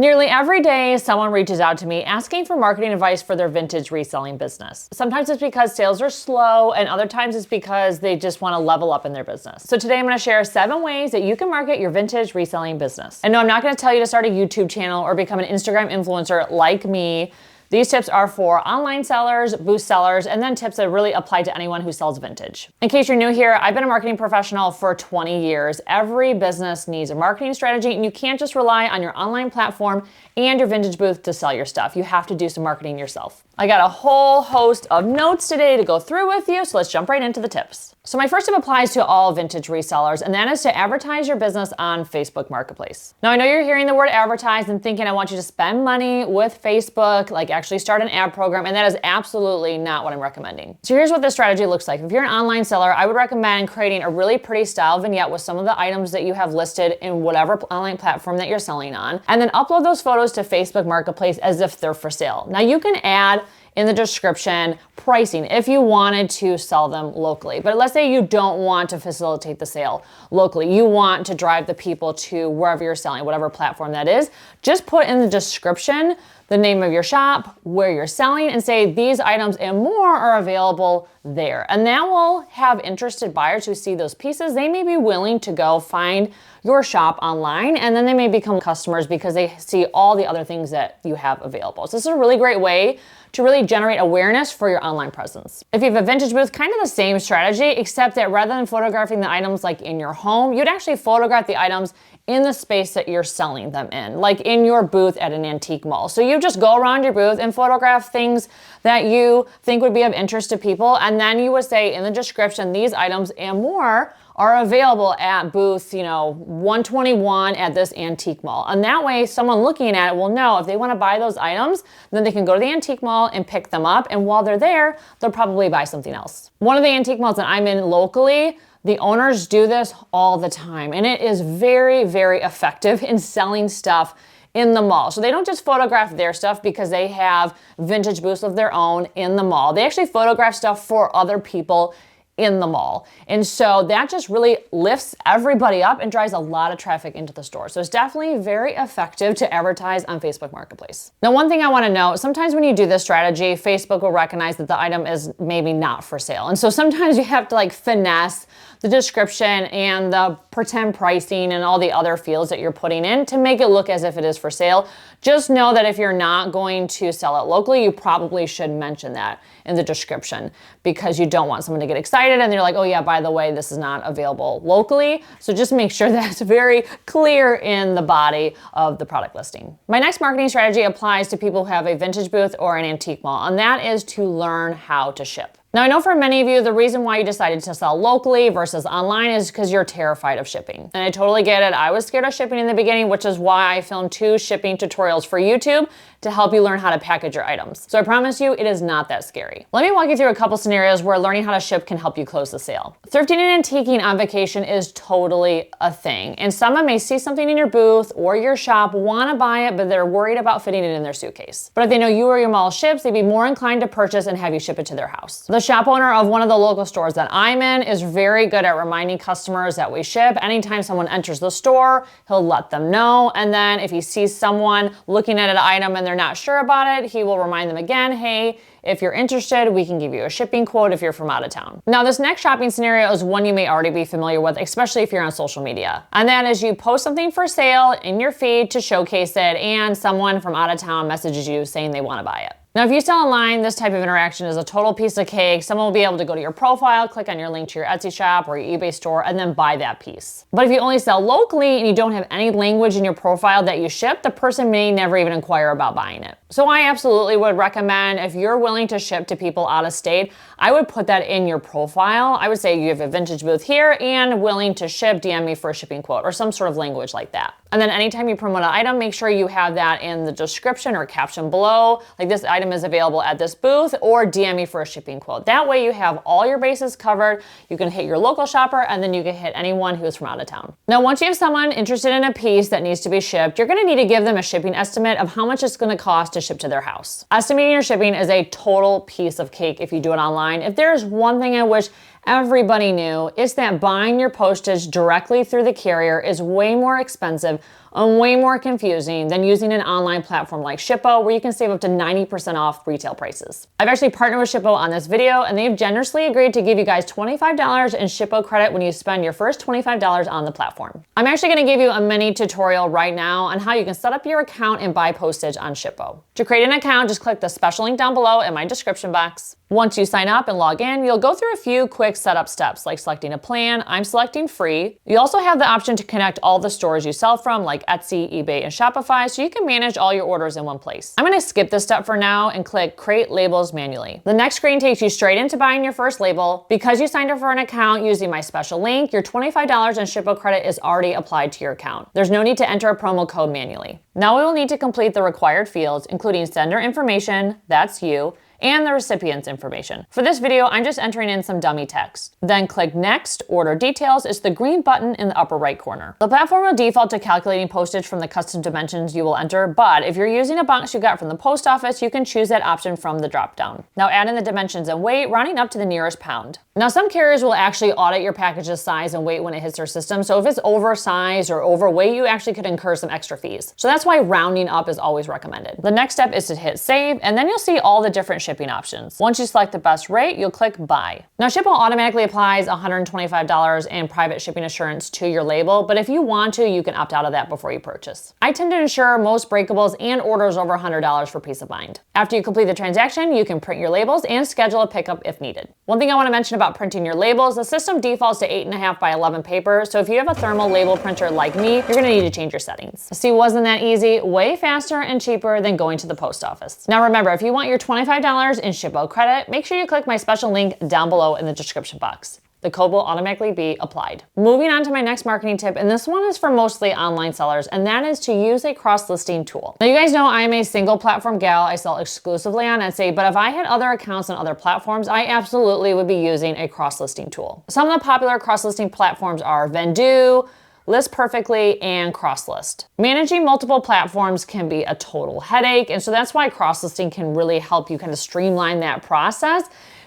Nearly every day, someone reaches out to me asking for marketing advice for their vintage reselling business. Sometimes it's because sales are slow, and other times it's because they just want to level up in their business. So today I'm going to share 7 ways that you can market your vintage reselling business. And no, I'm not going to tell you to start a YouTube channel or become an Instagram influencer like me. These tips are for online sellers, booth sellers, and then tips that really apply to anyone who sells vintage. In case you're new here, I've been a marketing professional for 20 years. Every business needs a marketing strategy, and you can't just rely on your online platform and your vintage booth to sell your stuff. You have to do some marketing yourself. I got a whole host of notes today to go through with you, so let's jump right into the tips. So my first tip applies to all vintage resellers, and that is to advertise your business on Facebook Marketplace. Now I know you're hearing the word advertise and thinking I want you to spend money with Facebook, like actually start an ad program, and that is absolutely not what I'm recommending. So here's what this strategy looks like. If you're an online seller, I would recommend creating a really pretty style vignette with some of the items that you have listed in whatever online platform that you're selling on, and then upload those photos to Facebook Marketplace as if they're for sale. Now you can add in the description pricing if you wanted to sell them locally. But let's say you don't want to facilitate the sale locally. You want to drive the people to wherever you're selling, whatever platform that is. Just put in the description the name of your shop, where you're selling, and say these items and more are available there. And that will have interested buyers who see those pieces. They may be willing to go find your shop online, and then they may become customers because they see all the other things that you have available. So this is a really great way to really generate awareness for your online presence. If you have a vintage booth, kind of the same strategy, except that rather than photographing the items like in your home, you'd actually photograph the items in the space that you're selling them in, like in your booth at an antique mall. So you just go around your booth and photograph things that you think would be of interest to people, and then you would say in the description, these items and more are available at booth, 121 at this antique mall. And that way, someone looking at it will know if they want to buy those items, then they can go to the antique mall and pick them up. And while they're there, they'll probably buy something else. One of the antique malls that I'm in locally, the owners do this all the time. And it is very, very effective in selling stuff in the mall. So they don't just photograph their stuff because they have vintage booths of their own in the mall. They actually photograph stuff for other people in the mall. And so that just really lifts everybody up and drives a lot of traffic into the store. So it's definitely very effective to advertise on Facebook Marketplace. Now, one thing I want to note, sometimes when you do this strategy, Facebook will recognize that the item is maybe not for sale. And so sometimes you have to finesse the description and the pretend pricing and all the other fields that you're putting in to make it look as if it is for sale. Just know that if you're not going to sell it locally, you probably should mention that in the description because you don't want someone to get excited and they're like, oh yeah, by the way, this is not available locally. So just make sure that's very clear in the body of the product listing. My next marketing strategy applies to people who have a vintage booth or an antique mall, and that is to learn how to ship. Now, I know for many of you, the reason why you decided to sell locally versus online is because you're terrified of shipping. And I totally get it. I was scared of shipping in the beginning, which is why I filmed 2 shipping tutorials for YouTube to help you learn how to package your items. So I promise you, it is not that scary. Let me walk you through a couple scenarios where learning how to ship can help you close the sale. Thrifting and antiquing on vacation is totally a thing. And someone may see something in your booth or your shop, want to buy it, but they're worried about fitting it in their suitcase. But if they know you or your mall ships, they'd be more inclined to purchase and have you ship it to their house. The shop owner of one of the local stores that I'm in is very good at reminding customers that we ship. Anytime someone enters the store, he'll let them know. And then if he sees someone looking at an item and they're not sure about it, he will remind them again, hey, if you're interested, we can give you a shipping quote if you're from out of town. Now, this next shopping scenario is one you may already be familiar with, especially if you're on social media. And that is you post something for sale in your feed to showcase it, and someone from out of town messages you saying they want to buy it. Now, if you sell online, this type of interaction is a total piece of cake. Someone will be able to go to your profile, click on your link to your Etsy shop or your eBay store, and then buy that piece. But if you only sell locally and you don't have any language in your profile that you ship, the person may never even inquire about buying it. So I absolutely would recommend, if you're willing to ship to people out of state, I would put that in your profile. I would say you have a vintage booth here and willing to ship, DM me for a shipping quote or some sort of language like that. And then anytime you promote an item, make sure you have that in the description or caption below, like this item is available at this booth, or DM me for a shipping quote. That way you have all your bases covered. You can hit your local shopper, and then you can hit anyone who is from out of town. Now, once you have someone interested in a piece that needs to be shipped, you're gonna need to give them a shipping estimate of how much it's gonna cost to ship to their house. Estimating your shipping is a total piece of cake if you do it online. If there's one thing I wish everybody knew, it's that buying your postage directly through the carrier is way more expensive and way more confusing than using an online platform like Shippo, where you can save up to 90% off retail prices. I've actually partnered with Shippo on this video, and they've generously agreed to give you guys $25 in Shippo credit when you spend your first $25 on the platform. I'm actually going to give you a mini tutorial right now on how you can set up your account and buy postage on Shippo. To create an account, just click the special link down below in my description box. Once you sign up and log in, you'll go through a few quick setup steps like selecting a plan. I'm selecting free. You also have the option to connect all the stores you sell from like Etsy, eBay, and Shopify, so you can manage all your orders in one place. I'm going to skip this step for now and click Create Labels manually. The next screen takes you straight into buying your first label. Because you signed up for an account using my special link, your $25 in Shippo credit is already applied to your account. There's no need to enter a promo code manually. Now we will need to complete the required fields, including sender information, that's you, and the recipient's information. For this video, I'm just entering in some dummy text. Then click Next, Order Details. It's the green button in the upper right corner. The platform will default to calculating postage from the custom dimensions you will enter, but if you're using a box you got from the post office, you can choose that option from the dropdown. Now add in the dimensions and weight, rounding up to the nearest pound. Now some carriers will actually audit your package's size and weight when it hits their system, so if it's oversized or overweight, you actually could incur some extra fees. So that's why rounding up is always recommended. The next step is to hit save, and then you'll see all the different shipping options. Once you select the best rate, you'll click buy. Now Shippo automatically applies $125 in private shipping assurance to your label, but if you want to, you can opt out of that before you purchase. I tend to insure most breakables and orders over $100 for peace of mind. After you complete the transaction, you can print your labels and schedule a pickup if needed. One thing I want to mention about printing your labels, the system defaults to 8.5 by 11 paper, so if you have a thermal label printer like me, you're going to need to change your settings. See, wasn't that easy? Way faster and cheaper than going to the post office. Now remember, if you want your $25 in Shippo credit, make sure you click my special link down below in the description box. The code will automatically be applied. Moving on to my next marketing tip, and this one is for mostly online sellers, and that is to use a cross-listing tool. Now you guys know I am a single platform gal. I sell exclusively on Etsy, but if I had other accounts on other platforms, I absolutely would be using a cross-listing tool. Some of the popular cross-listing platforms are Vendoo, List Perfectly, and Crosslist. Managing multiple platforms can be a total headache, and so that's why cross-listing can really help you kind of streamline that process,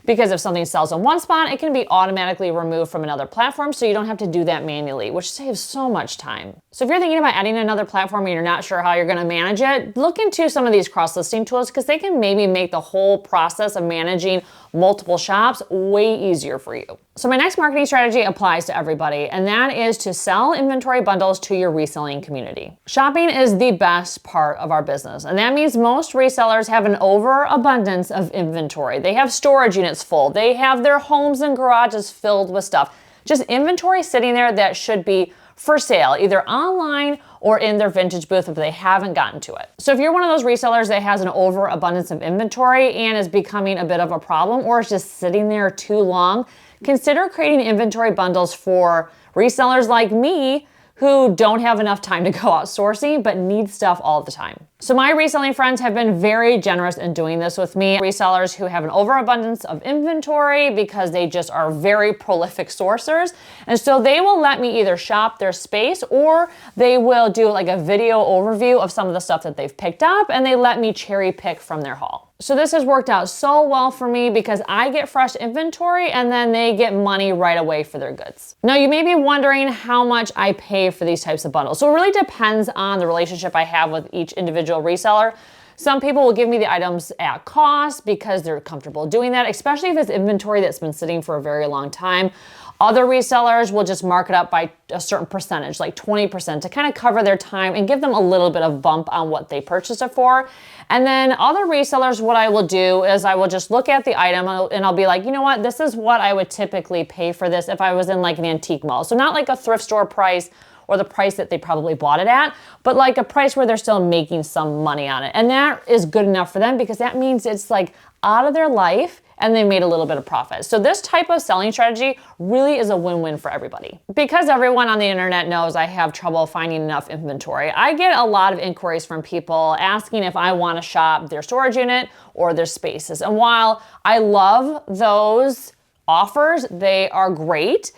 because if something sells on one spot, it can be automatically removed from another platform, so you don't have to do that manually, which saves so much time. So if you're thinking about adding another platform and you're not sure how you're gonna manage it, look into some of these cross-listing tools, because they can maybe make the whole process of managing multiple shops way easier for you. So my next marketing strategy applies to everybody, and that is to sell inventory bundles to your reselling community. Shopping is the best part of our business, and that means most resellers have an overabundance of inventory. They have storage units full. They have their homes and garages filled with stuff. Just inventory sitting there that should be for sale, either online or in their vintage booth if they haven't gotten to it. So if you're one of those resellers that has an overabundance of inventory and is becoming a bit of a problem, or is just sitting there too long, consider creating inventory bundles for resellers like me who don't have enough time to go out sourcing but need stuff all the time. So my reselling friends have been very generous in doing this with me. Resellers who have an overabundance of inventory because they just are very prolific sourcers. And so they will let me either shop their space, or they will do like a video overview of some of the stuff that they've picked up, and they let me cherry pick from their haul. So this has worked out so well for me because I get fresh inventory and then they get money right away for their goods. Now you may be wondering how much I pay for these types of bundles. So it really depends on the relationship I have with each individual reseller. Some people will give me the items at cost because they're comfortable doing that, especially if it's inventory that's been sitting for a very long time. Other resellers will just mark it up by a certain percentage, like 20%, to kind of cover their time and give them a little bit of bump on what they purchased it for. And then other resellers, what I will do is I will just look at the item and I'll be like, you know what, this is what I would typically pay for this if I was in like an antique mall. So not like a thrift store price or the price that they probably bought it at, but like a price where they're still making some money on it. And that is good enough for them because that means it's like out of their life and they made a little bit of profit. So this type of selling strategy really is a win-win for everybody. Because everyone on the internet knows I have trouble finding enough inventory, I get a lot of inquiries from people asking if I want to shop their storage unit or their spaces. And while I love those offers, they are great,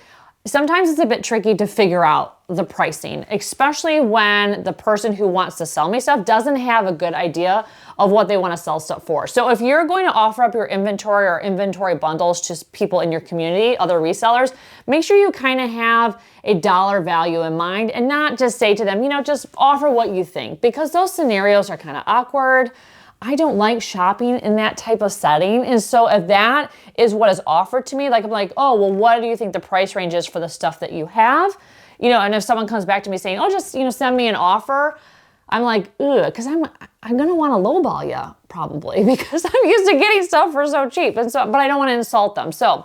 sometimes it's a bit tricky to figure out the pricing, especially when the person who wants to sell me stuff doesn't have a good idea of what they want to sell stuff for. So if you're going to offer up your inventory or inventory bundles to people in your community, other resellers, make sure you kind of have a dollar value in mind and not just say to them, you know, just offer what you think, because those scenarios are kind of awkward. I don't like shopping in that type of setting. And so if that is what is offered to me, like I'm like, oh, well, what do you think the price range is for the stuff that you have? You know, and if someone comes back to me saying, oh, just, you know, send me an offer, I'm like, ugh, because I'm gonna want to lowball you probably because I'm used to getting stuff for so cheap. And so, but I don't want to insult them. So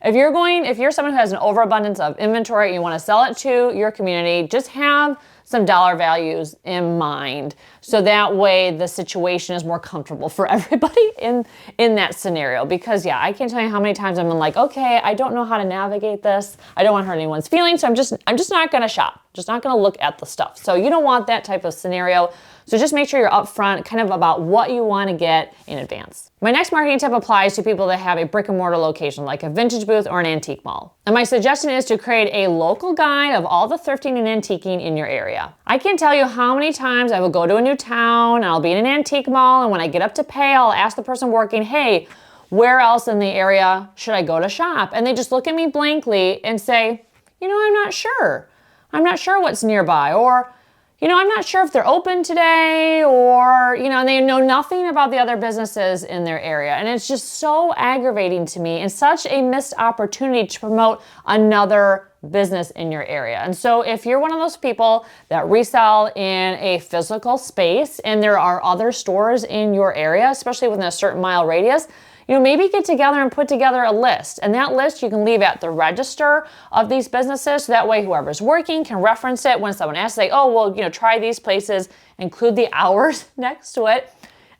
if you're someone who has an overabundance of inventory and you want to sell it to your community, just have some dollar values in mind. So that way the situation is more comfortable for everybody in that scenario. Because yeah, I can't tell you how many times I'm like, okay, I don't know how to navigate this. I don't want to hurt anyone's feelings. So I'm just not going to shop. Just not going to look at the stuff. So you don't want that type of scenario. So just make sure you're upfront kind of about what you want to get in advance. My next marketing tip applies to people that have a brick and mortar location, like a vintage booth or an antique mall. And my suggestion is to create a local guide of all the thrifting and antiquing in your area. I can't tell you how many times I will go to a new town and I'll be in an antique mall, and when I get up to pay, I'll ask the person working, hey, where else in the area should I go to shop? And they just look at me blankly and say, you know, I'm not sure. I'm not sure what's nearby, or, you know, I'm not sure if they're open today, or, you know, and they know nothing about the other businesses in their area. And it's just so aggravating to me and such a missed opportunity to promote another business in your area. And so if you're one of those people that resell in a physical space and there are other stores in your area, especially within a certain mile radius, you know, maybe get together and put together a list. And that list you can leave at the register of these businesses. So that way whoever's working can reference it when someone asks, say, oh, well, you know, try these places, include the hours next to it.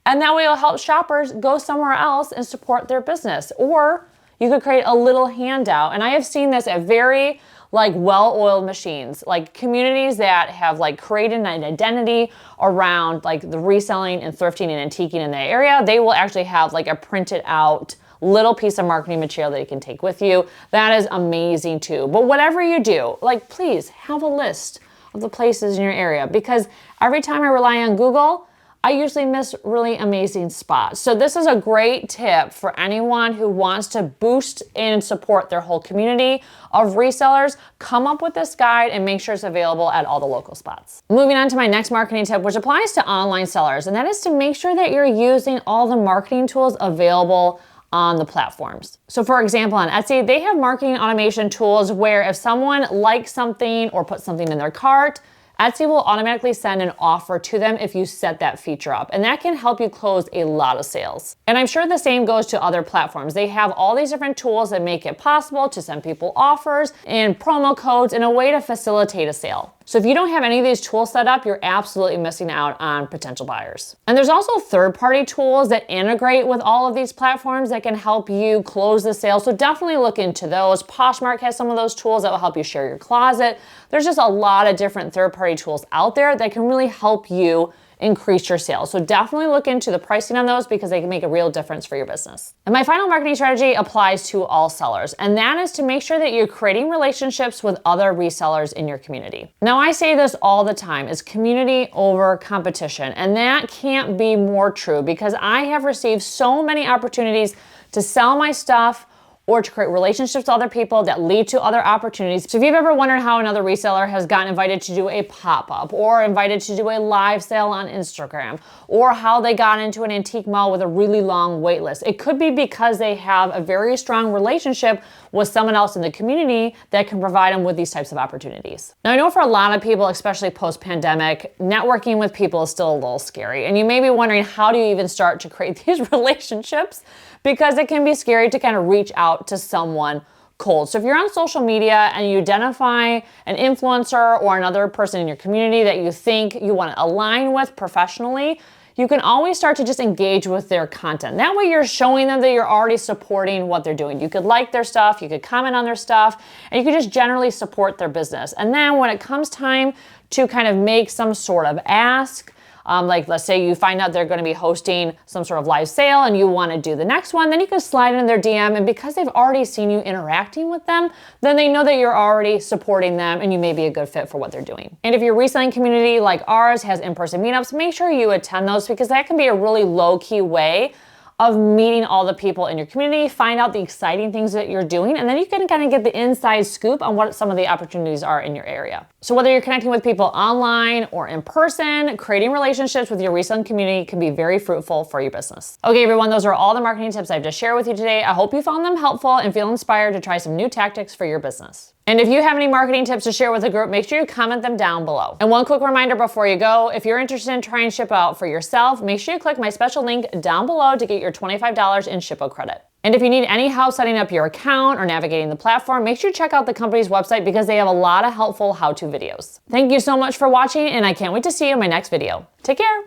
And that way it'll help shoppers go somewhere else and support their business. Or you could create a little handout. And I have seen this at very well-oiled machines, like communities that have created an identity around the reselling and thrifting and antiquing in that area. They will actually have a printed out little piece of marketing material that you can take with you. That is amazing too. But whatever you do, please have a list of the places in your area, because every time I rely on Google, I usually miss really amazing spots. So this is a great tip for anyone who wants to boost and support their whole community of resellers. Come up with this guide and make sure it's available at all the local spots. Moving on to my next marketing tip, which applies to online sellers, and that is to make sure that you're using all the marketing tools available on the platforms. So for example, on Etsy, they have marketing automation tools where if someone likes something or puts something in their cart, Etsy will automatically send an offer to them if you set that feature up, and that can help you close a lot of sales. And I'm sure the same goes to other platforms. They have all these different tools that make it possible to send people offers and promo codes in a way to facilitate a sale. So if you don't have any of these tools set up, you're absolutely missing out on potential buyers. And there's also third-party tools that integrate with all of these platforms that can help you close the sale. So definitely look into those. Poshmark has some of those tools that will help you share your closet. There's just a lot of different third-party tools out there that can really help you increase your sales. So definitely look into the pricing on those because they can make a real difference for your business. And my final marketing strategy applies to all sellers, and that is to make sure that you're creating relationships with other resellers in your community. Now, I say this all the time, is community over competition, and that can't be more true because I have received so many opportunities to sell my stuff or to create relationships with other people that lead to other opportunities. So if you've ever wondered how another reseller has gotten invited to do a pop-up or invited to do a live sale on Instagram, or how they got into an antique mall with a really long wait list, it could be because they have a very strong relationship with someone else in the community that can provide them with these types of opportunities. Now, I know for a lot of people, especially post-pandemic, networking with people is still a little scary. And you may be wondering, how do you even start to create these relationships? Because it can be scary to kind of reach out to someone cold. So if you're on social media and you identify an influencer or another person in your community that you think you want to align with professionally, you can always start to just engage with their content. That way you're showing them that you're already supporting what they're doing. You could like their stuff, you could comment on their stuff, and you could just generally support their business. And then when it comes time to kind of make some sort of ask, Like let's say you find out they're going to be hosting some sort of live sale and you want to do the next one, then you can slide in their DM, and because they've already seen you interacting with them, then they know that you're already supporting them and you may be a good fit for what they're doing. And if your reselling community like ours has in-person meetups, make sure you attend those, because that can be a really low-key way of meeting all the people in your community, find out the exciting things that you're doing, and then you can kind of get the inside scoop on what some of the opportunities are in your area. So whether you're connecting with people online or in person, creating relationships with your reselling community can be very fruitful for your business. Okay, everyone, those are all the marketing tips I've just shared with you today. I hope you found them helpful and feel inspired to try some new tactics for your business. And if you have any marketing tips to share with the group, make sure you comment them down below. And one quick reminder before you go, if you're interested in trying Ship Out for yourself, make sure you click my special link down below to get your $25 in Ship Out credit. And if you need any help setting up your account or navigating the platform, make sure you check out the company's website because they have a lot of helpful how-to videos. Thank you so much for watching, and I can't wait to see you in my next video. Take care.